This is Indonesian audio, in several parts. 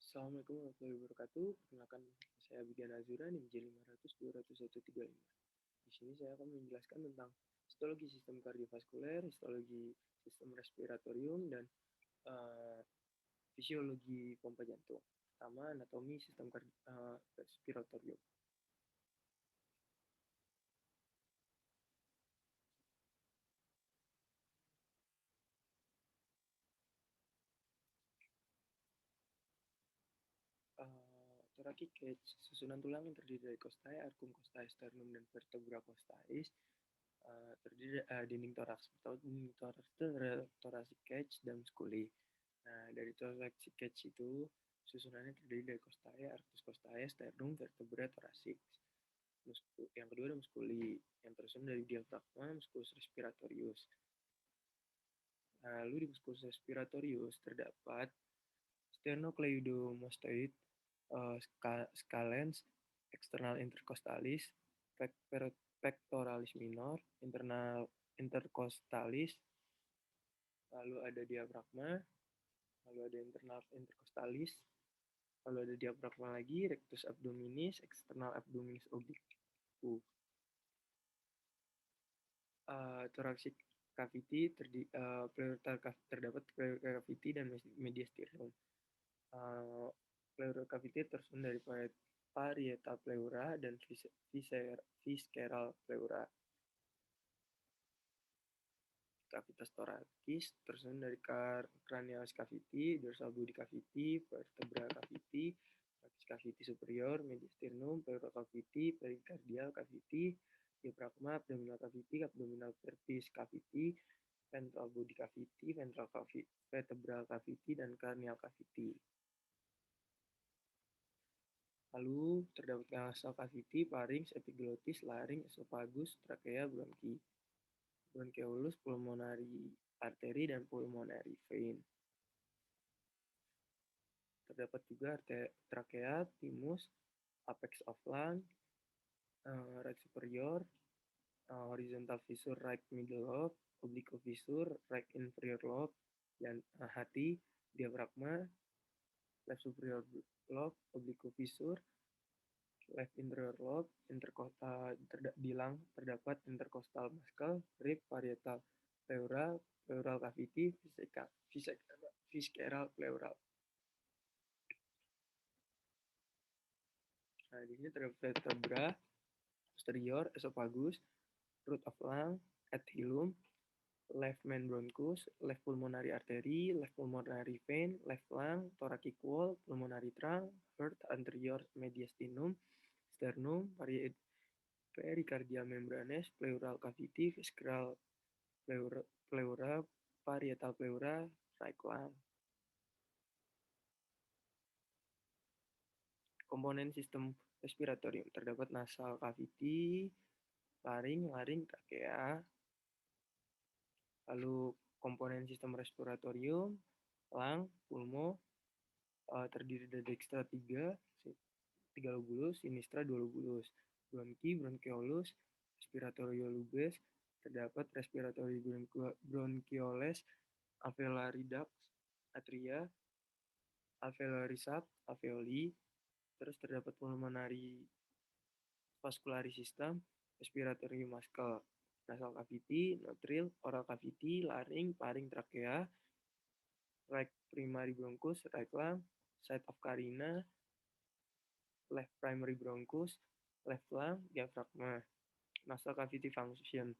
Assalamualaikum warahmatullahi wabarakatuh. Perkenalkan, saya Bigan Azura, NIM J500-20135. Di sini saya akan menjelaskan tentang histologi sistem kardiovaskuler, histologi sistem respiratorium, dan uh, fisiologi pompa jantung. Pertama, anatomi sistem respiratorium. Thoracic cage, susunan tulang yang terdiri dari costae, arcum costae, sternum, dan vertebra costae, terdiri dinding toraks. Pertama, dinding toraks itu thoracic cage dan scoli. Nah, dari thoracic cage itu susunannya terdiri dari costae, arcus costae, sternum, vertebra thoracic. Yang kedua ada musculi, yang tersusun dari diafragma, musculus respiratorius. Lalu di musculus respiratorius terdapat sternocleidomastoid, scalens, external intercostalis, pectoralis minor, internal intercostalis, lalu ada diafragma, lalu ada internal intercostalis, lalu ada diafragma lagi, rectus abdominis, external abdominis oblique. Thoracic cavity terdapat pleural cavity dan mediastinum. Pleural cavity tersusun dari parietal pleura dan visceral pleura. Cavitas thoracis tersusun dari craniolis cavity, dorsal body cavity, vertebral cavity, thoracic cavity superior, mediastinum, pleural cavity, pericardial cavity, diaphragma, abdominal cavity, abdominal pelvis cavity, ventral body cavity, ventral cavity, vertebral cavity, dan cranial cavity. Lalu terdapat nasal cavity, pharynx, epiglottis, laring, esophagus, trachea, bronchi, bronchiolus, pulmonary artery, dan pulmonary vein. Terdapat juga trachea, thymus, apex of lung, right superior, horizontal fissure right middle lobe, oblique fissure right inferior lobe, dan hati, diafragma, left superior lobe, oblique fissure, left inferior lobe, di lung terdapat intercostal muscle, rib, parietal pleura, pleural cavity, visceral pleural. Nah, di sini terdapat vertebra posterior, esophagus, root of lung, ethylum, left main bronchus, left pulmonary artery, left pulmonary vein, left lung, thoracic wall, pulmonary trunk, heart, anterior mediastinum, sternum, pericardial membranes, pleural cavity, visceral pleura, parietal pleura, right lung. Komponen sistem respiratorium terdapat nasal cavity, laring, trachea. Lalu komponen sistem respiratorium, lung, pulmo, terdiri dari dextra 3 lobulus, sinistra 2 lobulus, bronchi, bronchiolus, respiratorio lubes, terdapat respiratory bronchioles, alveoli ducts, atria, alveoli sac, alveoli, terus terdapat pulmonary vasculari system, respiratory muscle, nasal cavity, nostril, oral cavity, laring, pharynx, trachea, right primary bronchus, right lung, side of carina, left primary bronchus, left lung, diafragma. Nasal cavity function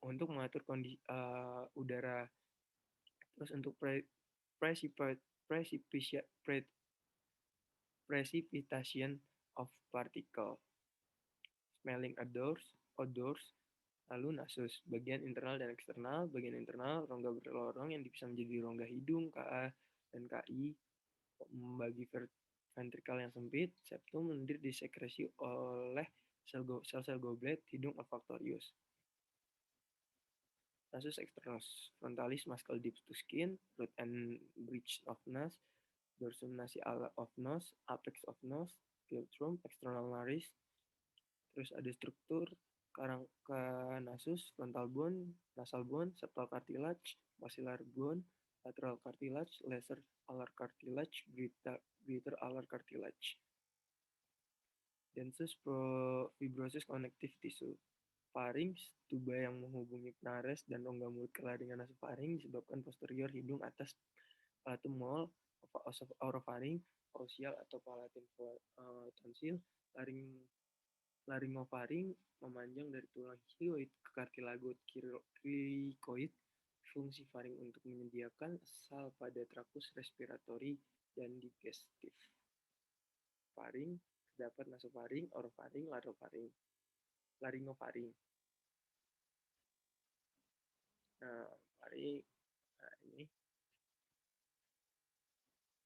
untuk mengatur kondisi udara. Terus untuk precipitation of particle, smelling odors, lalu nasus, bagian internal dan eksternal. Bagian internal, rongga berlorong yang dipisah menjadi rongga hidung, KA dan KI, bagi ventrikal yang sempit. Septum mendir disekresi oleh sel-sel goblet, hidung olfaktorius. Nasus externus frontalis, muscle deep to skin, root and bridge of nose, dorsum nasal of nose, apex of nose, philtrum, external nares. Terus ada struktur nasus, frontal bone, nasal bone, septal cartilage, maxillary bone, lateral cartilage, lesser alar cartilage, greater alar cartilage. Densus fibrosis connective tissue. Pharynx, tuba yang menghubungi nares dan rongga mulut ke laringan nasofaring disebabkan posterior hidung atas palatum mole, oropharynx, osial atau palatin tonsil, laringofaring memanjang dari tulang hyoid ke kartilago krikoid, fungsi faring untuk menyediakan sal pada trakus respiratori dan digestif. Faring terdapat nasofaring, orofaring, laringofaring. Nah, ini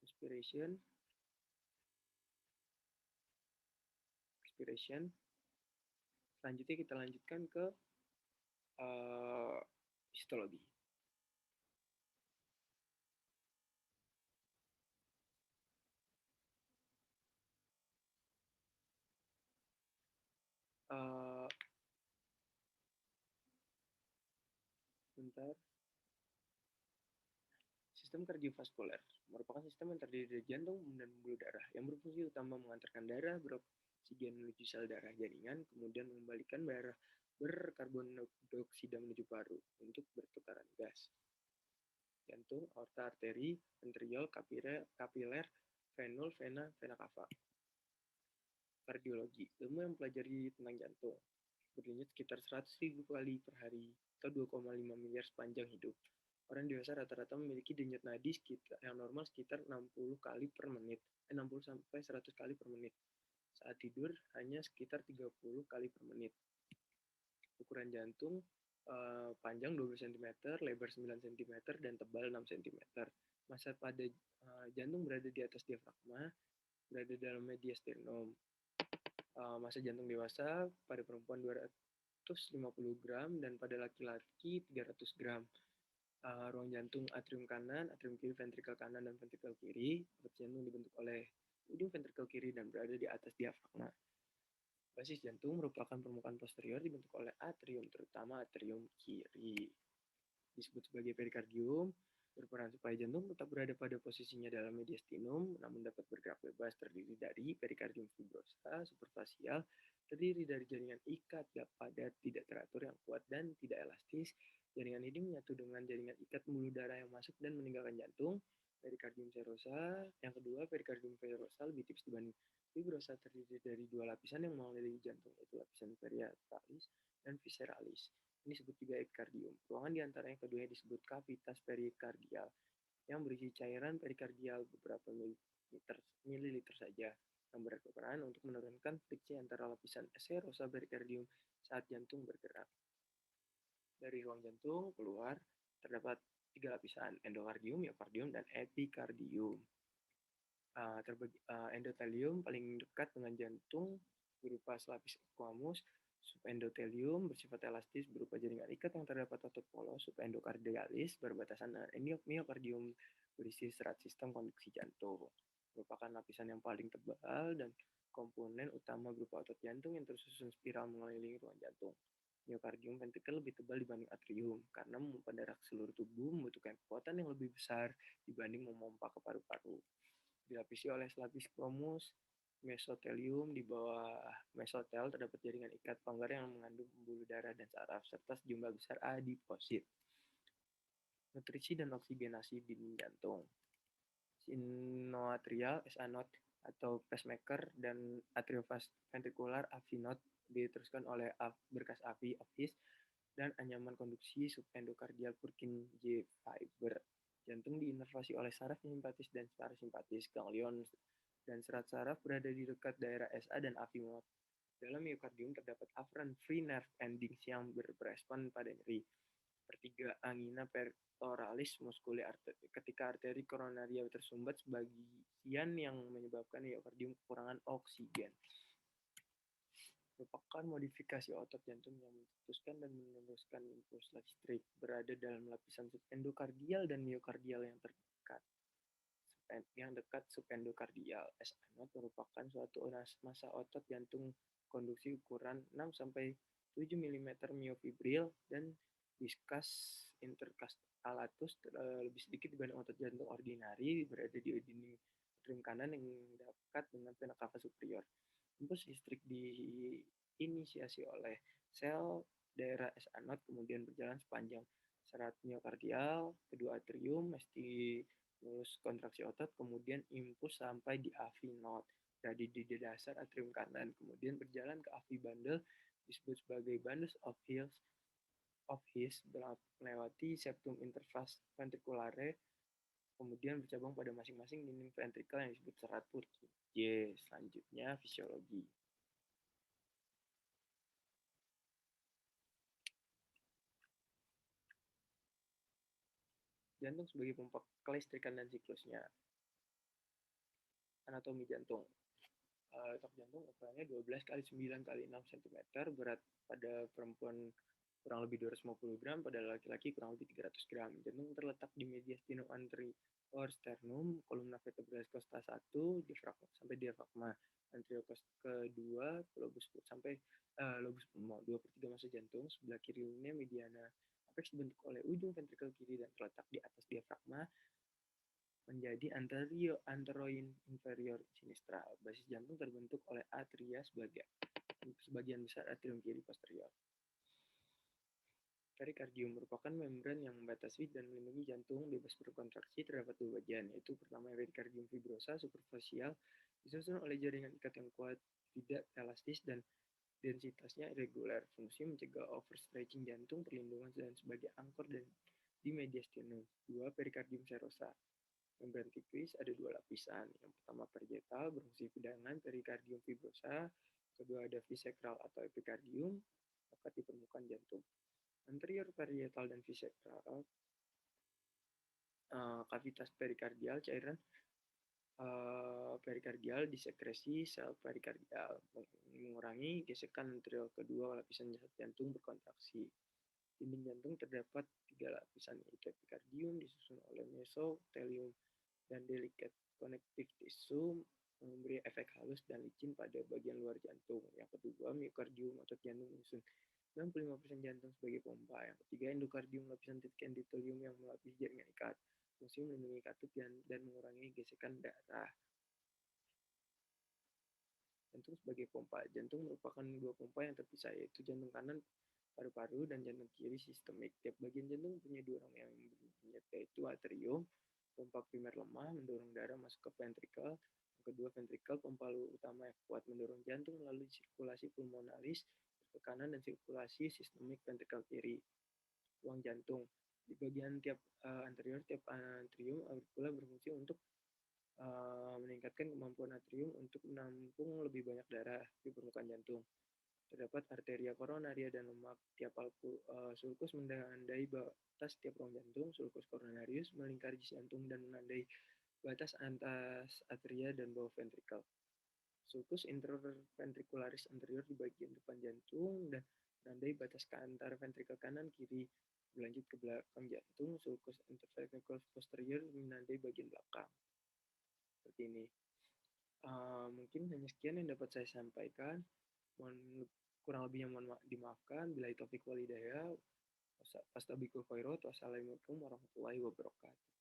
expiration. Selanjutnya kita lanjutkan ke histologi. Bentar. Sistem kardiovaskuler merupakan sistem yang terdiri dari jantung dan pembuluh darah yang berfungsi utama mengantarkan darah beroksigen menuju sel darah jaringan, kemudian mengembalikan darah berkarbon dioksida menuju paru untuk bertukaran gas. Jantung, aorta, arteri, ventriol, kapiler, venul, vena, vena cava. Kardiologi, ilmu yang mempelajari tentang jantung. Berdenyut sekitar 100.000 kali per hari atau 2,5 miliar sepanjang hidup. Orang dewasa rata-rata memiliki denyut nadi yang normal sekitar 60 kali per menit, 60 sampai 100 kali per menit. Saat tidur hanya sekitar 30 kali per menit. Ukuran jantung panjang 12 cm, lebar 9 cm, dan tebal 6 cm. Massa pada jantung berada di atas diafragma, berada dalam mediastinum. Massa jantung dewasa pada perempuan 250 gram dan pada laki-laki 300 gram. Ruang jantung atrium kanan, atrium kiri, ventrikel kanan, dan ventrikel kiri. Otot jantung dibentuk oleh ujung ventrikel kiri dan berada di atas diafragma. Basis jantung merupakan permukaan posterior dibentuk oleh atrium, terutama atrium kiri. Disebut sebagai perikardium, berperan supaya jantung tetap berada pada posisinya dalam mediastinum, namun dapat bergerak bebas, terdiri dari perikardium fibrosa, superfasial, terdiri dari jaringan ikat padat tidak teratur yang kuat dan tidak elastis. Jaringan ini menyatu dengan jaringan ikat pembuluh darah yang masuk dan meninggalkan jantung. Perikardium serosa. Yang kedua, perikardium serosa lebih tipis dibanding fibrosa, terdiri dari dua lapisan yang mengelilingi jantung, yaitu lapisan periatralis dan visceralis. Ini disebut juga epikardium. Ruangan di antara yang kedua disebut kavitas perikardial yang berisi cairan perikardial beberapa mililiter saja yang berperan untuk menurunkan friksi antara lapisan serosa perikardium saat jantung bergerak. Dari ruang jantung keluar terdapat 3 lapisan, endokardium, miokardium, dan epikardium. Endotelium paling dekat dengan jantung berupa selapis squamous. Subendotelium bersifat elastis berupa jaringan ikat yang terdapat otot polos. Subendokardialis berbatasan dengan miokardium berisi serat sistem konduksi jantung. Merupakan lapisan yang paling tebal dan komponen utama berupa otot jantung yang tersusun spiral mengelilingi ruang jantung. Miokardium ventrikel lebih tebal dibanding atrium karena memompa darah ke seluruh tubuh membutuhkan kekuatan yang lebih besar dibanding memompa ke paru-paru. Dilapisi oleh selapis squamous. Mesotelium, di bawah mesotel terdapat jaringan ikat longgar yang mengandung pembuluh darah dan saraf serta sejumlah besar adiposit. Nutrisi dan oksigenasi dinding jantung. Sinoatrial, SA node atau pacemaker, dan atrioventricular AV node diteruskan oleh berkas AV office dan anyaman konduksi subendokardial Purkinje fiber. Jantung diinervasi oleh saraf simpatis dan parasimpatis, ganglion, dan serat saraf berada di dekat daerah SA dan AV node. Dalam miokardium terdapat afferent free nerve endings yang berrespon pada nyeri. Pertiga, angina pectoralis musculi artery. Ketika arteri koronaria tersumbat sebagian yang menyebabkan miokardium kekurangan oksigen. Merupakan modifikasi otot jantung yang mencetuskan dan meneruskan impuls listrik, berada dalam lapisan subendokardial dan miokardial yang dekat subendokardial. SA node merupakan suatu massa otot jantung konduksi ukuran 6-7 mm myofibril dan diskus intercalatus lebih sedikit dibanding otot jantung ordinari berada di dinding atrium kanan yang dekat dengan vena cava superior. Impuls listrik diinisiasi oleh sel daerah SA node kemudian berjalan sepanjang serat miokardial, kedua atrium, stimulus kontraksi otot, kemudian impuls sampai di AV node, berada di dasar atrium kanan, kemudian berjalan ke AV bundle, disebut sebagai bundles of His, melewati septum intervas ventriculare, kemudian bercabang pada masing-masing dinding ventrikel yang disebut serat Purkinje. Selanjutnya fisiologi. Jantung sebagai pompa kelistrikan dan siklusnya. Anatomi jantung. Letak jantung ukurannya 12 kali 9 kali 6 cm, berat pada perempuan kurang lebih 250 gram, pada laki-laki kurang lebih 300 gram. Jantung terletak di mediastinum anterior sternum, kolumna vertebralis costa 1, diafragma sampai diafragma anterior kedua, lobus sampai lobus pulmo. 2/3 massa jantung, sebelah kiri linea mediana apex dibentuk oleh ujung ventrikel kiri dan terletak di atas diafragma menjadi anteroin inferior sinistra. Basis jantung terbentuk oleh atria sebagian besar atrium kiri posterior. Perikardium merupakan membran yang membatasi dan melindungi jantung bebas berkontraksi. Terdapat dua bagian, yaitu pertama perikardium fibrosa superficial, disusun oleh jaringan ikat yang kuat, tidak elastis, dan densitasnya irregular. Fungsi mencegah overstretching jantung, perlindungan dan sebagai angkor dan di mediastinum. 2. Perikardium serosa. Membran tipis ada dua lapisan. Yang pertama parietal berfungsi pegangan perikardium fibrosa. Kedua ada visceral atau epikardium lekat di permukaan jantung. Anterior parietal dan visceral, kavitas perikardial, cairan perikardial disekresi sel perikardial, mengurangi gesekan anterior kedua lapisan jantung berkontraksi. Dinding jantung terdapat tiga lapisan, yaitu epikardium disusun oleh mesotelium dan delicate connective tissue memberi efek halus dan licin pada bagian luar jantung. Yang kedua, miokardium otot jantung menyusun 65% jantung sebagai pompa. Yang ketiga, endokardium lapisan titik endotelium yang melapisi jaringan ikat. Fungsi melindungi katup dan mengurangi gesekan darah. Jantung sebagai pompa. Jantung merupakan dua pompa yang terpisah, yaitu jantung kanan paru-paru dan jantung kiri sistemik. Tiap bagian jantung punya dua orang yang berbunyi, yaitu atrium, pompa primer lemah, mendorong darah masuk ke ventrikel. Yang kedua, ventrikel, pompa utama yang kuat, mendorong jantung melalui sirkulasi pulmonalis ke kanan dan sirkulasi sistemik ventrikel kiri. Ruang jantung. Di bagian tiap anterior, tiap atrium auricula berfungsi untuk meningkatkan kemampuan atrium untuk menampung lebih banyak darah di permukaan jantung. Terdapat arteria koronaria dan lemak. Tiap sulcus menandai batas tiap ruang jantung. Sulcus coronarius melingkari jantung dan menandai batas atas atria dan bawah ventrikel. Sulcus interventricularis anterior di bagian depan jantung dan menandai batas ke antara ventrikel kanan kiri. Berlanjut ke belakang jantung, sulcus interventricularis posterior menandai bagian belakang. Seperti ini. Mungkin hanya sekian yang dapat saya sampaikan. Kurang lebihnya mohon dimaafkan. Billahi taufiq wal hidayah. Wassalamualaikum warahmatullahi wabarakatuh.